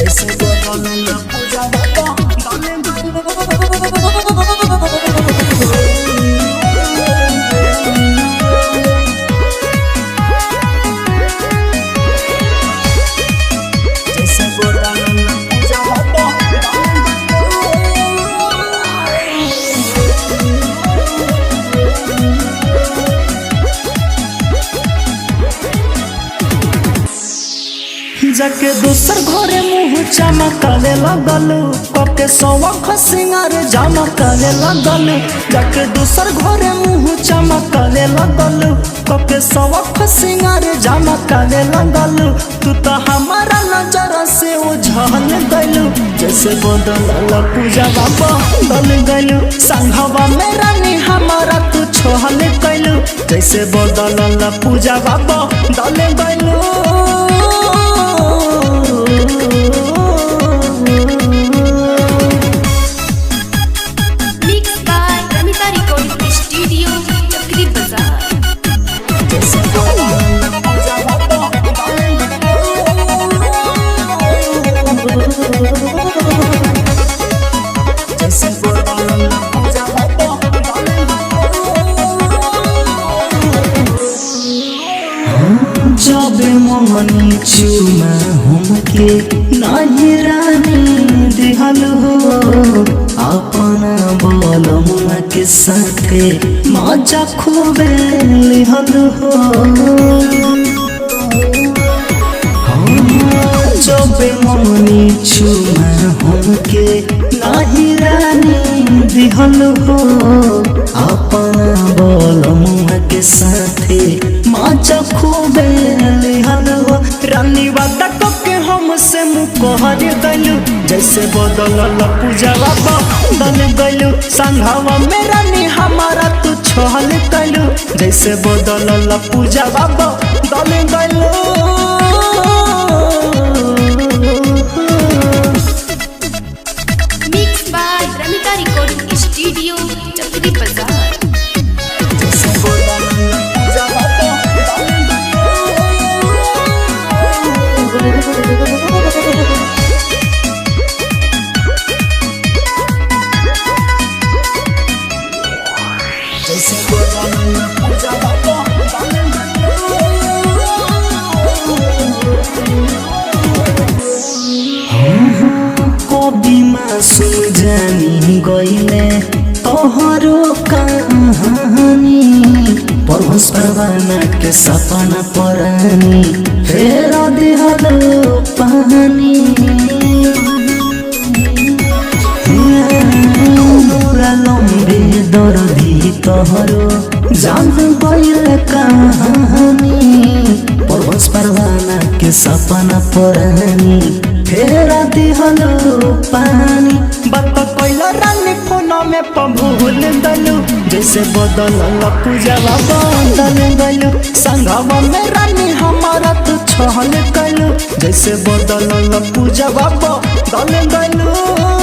जैसे बदल पूजा जाके दूसर घरे मुँह चमकावे लगलू कके सौख सिंगार जमकावे लगलू जाके दूसर घरे मुँह चमकावे लगलू कके सौख सिंगार जमकावे लगलू तू तो हमारा नजर से उझल गलू जैसे बदल पूजा बदल गलू संघवा में रानी हमारा तू छोहल गलू जैसे बदल पूजा बदल गलू जब मोहनी चुमा हमके नहीं रानी दिहल हो अपना बोलमुआ के साथे मजा खूबे लिहल हो जब मोहनी चुमा हमके नहीं रानी दिहल हो अपना बोलमुआ के साथे मजा खूबे लिहल हो रानी वादा के हमसे मुकहर गलू जैसे बदल पूजा बदल गलू संघवा में रानी हमारा तू छोहल गलू जैसे बदल पूजा बदल गलू mix by Ramita recording studio Chakri Bazar कभी मासूम जानी गईले तोहरो कहानी परभस परवाना के सपना परानी फेर दिहलो पानी लंबे दर्दी तोहरो जान गईले कहानी परभस परवाना के सपना परानी फेरा दिहलो पानी बात कोइला रानी फोन में भूल दलू जैसे बदल पूजा बदल गलू संघवा में रानी हमारा तू छोहल गलू जैसे बदल पूजा बदल गलू।